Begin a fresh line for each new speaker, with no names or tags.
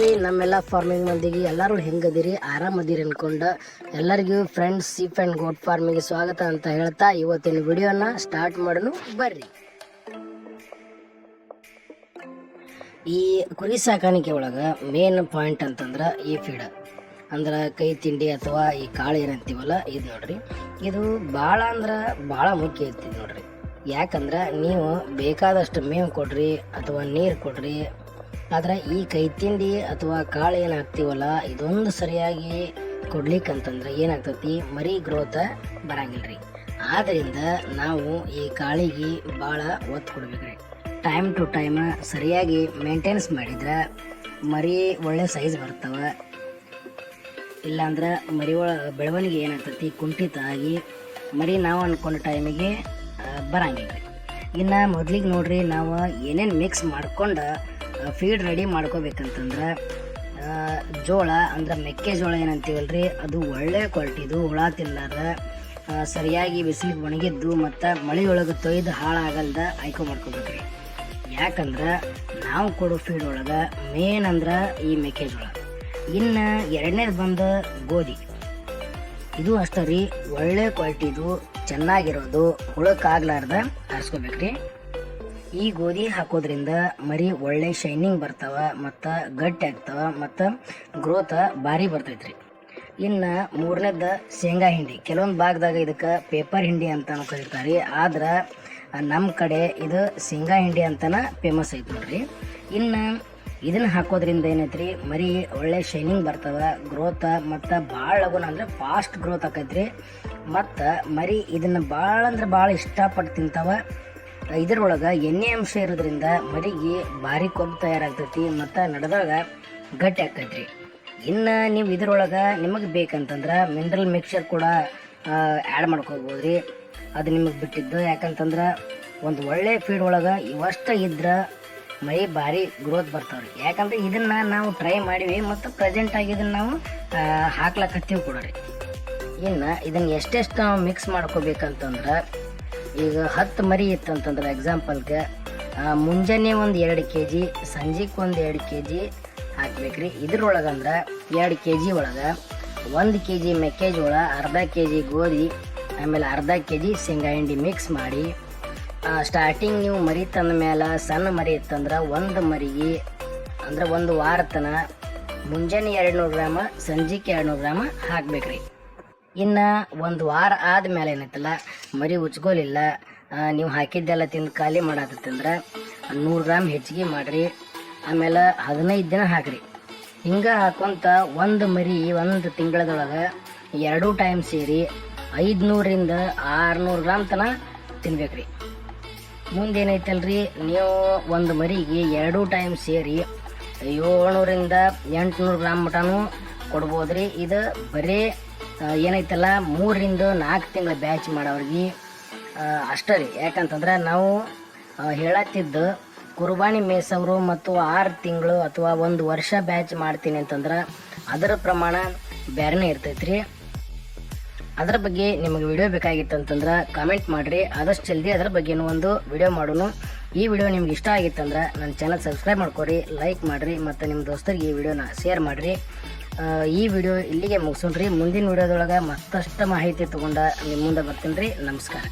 ರೀ ನಮ್ಮೆಲ್ಲ ಫಾರ್ಮಿಂಗ್ ಮಂದಿಗೆ ಎಲ್ಲರೂ ಹೆಂಗದಿರಿ ಆರಾಮದಿರಿ ಅನ್ಕೊಂಡು ಎಲ್ಲರಿಗೂ ಫ್ರೆಂಡ್ಸ್ ಸೀಪ್ ಆ್ಯಂಡ್ ಗೋಟ್ ಫಾರ್ಮಿಗೆ ಸ್ವಾಗತ ಅಂತ ಹೇಳ್ತಾ ಇವತ್ತಿನ ವಿಡಿಯೋನ ಸ್ಟಾರ್ಟ್ ಮಾಡೋಣ ಬರ್ರಿ. ಈ ಕುರಿ ಸಾಕಾಣಿಕೆ ಒಳಗೆ ಮೇನ್ ಪಾಯಿಂಟ್ ಅಂತಂದ್ರೆ ಈ ಫೀಡ್ ಅಂದ್ರೆ ಕೈ ತಿಂಡಿ ಅಥವಾ ಈ ಕಾಳು ಏನಂತೀವಲ್ಲ ಇದು ನೋಡ್ರಿ, ಇದು ಭಾಳ ಅಂದ್ರೆ ಭಾಳ ಮುಖ್ಯ ಐತಿ ನೋಡ್ರಿ. ಯಾಕಂದ್ರೆ ನೀವು ಬೇಕಾದಷ್ಟು ಮೇವು ಕೊಡ್ರಿ ಅಥವಾ ನೀರು ಕೊಡ್ರಿ, ಆದ್ರೆ ಈ ಕೈ ತಿಂಡಿ ಅಥವಾ ಕಾಳು ಏನು ಹಾಕ್ತೀವಲ್ಲ ಇದೊಂದು ಸರಿಯಾಗಿ ಕೊಡ್ಲಿಕ್ಕಂತಂದ್ರೆ ಏನಾಗ್ತೈತಿ, ಮರಿ ಗ್ರೋತ್ ಬರಂಗಿಲ್ರಿ. ಆದ್ದರಿಂದ ನಾವು ಈ ಕಾಳಿಗೆ ಭಾಳ ಒತ್ತು ಕೊಡ್ಬೇಕ್ರಿ. ಟೈಮ್ ಟು ಟೈಮ್ ಸರಿಯಾಗಿ ಮೇಂಟೆನೆನ್ಸ್ ಮಾಡಿದ್ರೆ ಮರಿ ಒಳ್ಳೆ ಸೈಜ್ ಬರ್ತವೆ. ಇಲ್ಲಾಂದ್ರೆ ಮರಿ ಬೆಳವಣಿಗೆ ಏನಾಗ್ತೈತಿ, ಕುಂಠಿತ ಆಗಿ ಮರಿ ನಾವು ಅಂದ್ಕೊಂಡ ಟೈಮಿಗೆ ಬರಂಗಿಲ್ಲ. ಇನ್ನು ಮೊದ್ಲಿಗೆ ನೋಡ್ರಿ, ನಾವು ಏನೇನು ಮಿಕ್ಸ್ ಮಾಡ್ಕೊಂಡು ಫೀಡ್ ರೆಡಿ ಮಾಡ್ಕೋಬೇಕಂತಂದ್ರೆ ಜೋಳ ಅಂದ್ರೆ ಮೆಕ್ಕೆಜೋಳ ಏನಂತೀವಲ್ರಿ, ಅದು ಒಳ್ಳೆ ಕ್ವಾಲಿಟಿದು, ಹುಳ ತಿನ್ನಲಾರ್ದ ಸರಿಯಾಗಿ ಬಿಸಿಲಿಗೆ ಒಣಗಿದ್ದು ಮತ್ತು ಮಳೆಯೊಳಗೆ ತೊಯ್ದು ಹಾಳಾಗಲ್ದ ಆಯ್ಕೆ ಮಾಡ್ಕೋಬೇಕ್ರಿ. ಯಾಕಂದ್ರೆ ನಾವು ಕೊಡೋ ಫೀಡ್ ಒಳಗೆ ಮೇನ್ ಅಂದ್ರೆ ಈ ಮೆಕ್ಕೆಜೋಳ. ಇನ್ನು ಎರಡನೇದು ಬಂದು ಗೋಧಿ. ಇದು ಅಷ್ಟೇ ರೀ, ಒಳ್ಳೆ ಕ್ವಾಲಿಟಿದು ಚೆನ್ನಾಗಿರೋದು, ಹುಳಕ್ಕಾಗ್ಲಾರ್ದ ಆರಿಸ್ಕೋಬೇಕ್ರಿ. ಈ ಗೋಧಿ ಹಾಕೋದ್ರಿಂದ ಮರಿ ಒಳ್ಳೆ ಶೈನಿಂಗ್ ಬರ್ತಾವ ಮತ್ತು ಗಟ್ಟಿ ಆಗ್ತಾವ ಮತ್ತು ಗ್ರೋತ್ ಭಾರಿ ಬರ್ತೈತ್ರಿ. ಇನ್ನು ಮೂರನೇದು ಶೇಂಗಾ ಹಿಂಡಿ. ಕೆಲವೊಂದು ಭಾಗದಾಗ ಇದಕ್ಕೆ ಪೇಪರ್ ಹಿಂಡಿ ಅಂತ ಕರೀತಾರೆ, ಆದ್ರೆ ನಮ್ಮ ಕಡೆ ಇದು ಶೇಂಗಾ ಹಿಂಡಿ ಅಂತನ ಫೇಮಸ್ ಐತೆ ನೋಡ್ರಿ. ಇನ್ನು ಇದನ್ನು ಹಾಕೋದ್ರಿಂದ ಏನೈತ್ರಿ, ಮರಿ ಒಳ್ಳೆ ಶೈನಿಂಗ್ ಬರ್ತಾವ, ಗ್ರೋತ್ ಮತ್ತು ಭಾಳ ಲಗುನ ಅಂದರೆ ಫಾಸ್ಟ್ ಗ್ರೋತ್ ಆಕೈತ್ರಿ. ಮತ್ತು ಮರಿ ಇದನ್ನು ಭಾಳ ಅಂದ್ರೆ ಭಾಳ ಇಷ್ಟಪಟ್ಟು ತಿಂತಾವ. ಇದ್ರೊಳಗೆ ಎಣ್ಣೆ ಅಂಶ ಇರೋದ್ರಿಂದ ಮರಿಗೆ ಭಾರಿ ಕೊಬ್ಬು ತಯಾರಾಗ್ತೈತಿ ಮತ್ತು ನಡೆದಾಗ ಗಟ್ಟಿ ಆಕೈತ್ರಿ. ಇನ್ನು ನೀವು ಇದ್ರೊಳಗೆ ನಿಮಗೆ ಬೇಕಂತಂದ್ರೆ ಮಿನರಲ್ ಮಿಕ್ಸರ್ ಕೂಡ ಆ್ಯಡ್ ಮಾಡ್ಕೋಬೋದ್ರಿ, ಅದು ನಿಮಗೆ ಬಿಟ್ಟಿದ್ದು. ಯಾಕಂತಂದ್ರೆ ಒಂದು ಒಳ್ಳೆ ಫೀಡ್ ಒಳಗೆ ಇವಷ್ಟು ಇದ್ರೆ ಮರಿ ಭಾರಿ ಗ್ರೋತ್ ಬರ್ತಾವ್ರಿ. ಯಾಕಂದ್ರೆ ಇದನ್ನು ನಾವು ಟ್ರೈ ಮಾಡಿವಿ ಮತ್ತು ಪ್ರೆಸೆಂಟಾಗಿ ಇದನ್ನು ನಾವು ಹಾಕ್ಲಕತ್ತೀವಿ ಕೂಡ ರೀ. ಇನ್ನು ಇದನ್ನು ಎಷ್ಟೆಷ್ಟು ನಾವು ಮಿಕ್ಸ್ ಮಾಡ್ಕೋಬೇಕಂತಂದ್ರೆ, ಈಗ 10 ಮರಿ ಇತ್ತಂತಂದ್ರೆ ಎಕ್ಸಾಂಪಲ್ಗೆ ಮುಂಜಾನೆ ಒಂದು 2 kg, ಸಂಜೆಗೆ ಒಂದು 2 kg ಹಾಕ್ಬೇಕ್ರಿ. ಇದ್ರೊಳಗಂದ್ರೆ 2 kg ಒಳಗೆ 1 kg ಮೆಕ್ಕೆಜೋಳ, ಅರ್ಧ kg ಗೋಧಿ, ಆಮೇಲೆ ಅರ್ಧ kg ಶೇಂಗಾ ಹಿಂಡಿ ಮಿಕ್ಸ್ ಮಾಡಿ ಸ್ಟಾರ್ಟಿಂಗ್ ನೀವು ಮರಿ ತಂದ ಮೇಲೆ ಸಣ್ಣ ಮರಿ ಇತ್ತಂದ್ರೆ ಒಂದು ಮರಿಗೆ ಅಂದ್ರೆ ಒಂದು ವಾರ ತನ ಮುಂಜಾನೆ 200 ಗ್ರಾಮ, ಸಂಜೆಗೆ 200 ಗ್ರಾಮ ಹಾಕ್ಬೇಕ್ರಿ. ಇನ್ನು ಒಂದು ವಾರ ಆದಮೇಲೆ ಏನೈತಲ್ಲ ಮರಿ ಉಚ್ಕೋಲಿಲ್ಲ, ನೀವು ಹಾಕಿದ್ದೆಲ್ಲ ತಿಂದು ಖಾಲಿ ಮಾಡತ್ತಂದ್ರೆ 100 ಗ್ರಾಮ್ ಹೆಚ್ಚಿಗೆ ಮಾಡಿರಿ. ಆಮೇಲೆ 15 ದಿನ ಹಾಕ್ರಿ. ಹಿಂಗೆ ಹಾಕೊಂತ ಒಂದು ಮರಿ ಒಂದು ತಿಂಗಳದೊಳಗೆ 2 ಟೈಮ್ ಸೇರಿ 500ರಿಂದ 600 ಗ್ರಾಮ್ ತನ ತಿನ್ಬೇಕ್ರಿ. ಮುಂದೇನೈತಲ್ರಿ, ನೀವು ಒಂದು ಮರಿಗೆ 2 ಟೈಮ್ ಸೇರಿ 700ರಿಂದ 800 ಗ್ರಾಮ್ ಮಟನೂ ಕೊಡ್ಬೋದ್ರಿ. ಇದು ಬರೀ ಏನೈತಲ್ಲ 3ರಿಂದ 4 ತಿಂಗಳ ಬ್ಯಾಚ್ ಮಾಡೋರಿಗೆ ಅಷ್ಟೇ ರೀ. ಯಾಕಂತಂದ್ರೆ ನಾವು ಹೇಳತ್ತಿದ್ದು ಕುರ್ಬಾನಿ ಮೇಸವರು ಮತ್ತು 6 ತಿಂಗಳು ಅಥವಾ 1 ವರ್ಷ ಬ್ಯಾಚ್ ಮಾಡ್ತೀನಿ ಅಂತಂದ್ರೆ ಅದರ ಪ್ರಮಾಣ ಬೇರೆನೇ ಇರ್ತೈತ್ರಿ. ಅದರ ಬಗ್ಗೆ ನಿಮಗೆ ವಿಡಿಯೋ ಬೇಕಾಗಿತ್ತಂತಂದ್ರೆ ಕಮೆಂಟ್ ಮಾಡಿರಿ, ಆದಷ್ಟು ಜಲ್ದಿ ಅದರ ಬಗ್ಗೆನೂ ಒಂದು ವಿಡಿಯೋ ಮಾಡೋಣ. ಈ ವಿಡಿಯೋ ನಿಮ್ಗೆ ಇಷ್ಟ ಆಗಿತ್ತಂದ್ರೆ ನನ್ನ ಚಾನಲ್ ಸಬ್ಸ್ಕ್ರೈಬ್ ಮಾಡ್ಕೊರಿ, ಲೈಕ್ ಮಾಡಿರಿ ಮತ್ತು ನಿಮ್ಮ ದೋಸ್ತರಿಗೆ ಈ ವಿಡಿಯೋನ ಶೇರ್ ಮಾಡಿರಿ. ಈ ವಿಡಿಯೋ ಇಲ್ಲಿಗೆ ಮುಗಿಸೋಣ್ರಿ. ಮುಂದಿನ ವಿಡಿಯೋದೊಳಗೆ ಮತ್ತಷ್ಟು ಮಾಹಿತಿ ತೊಗೊಂಡು ನಿಮ್ಮ ಮುಂದೆ ಬರ್ತೀನಿ ರೀ. ನಮಸ್ಕಾರ.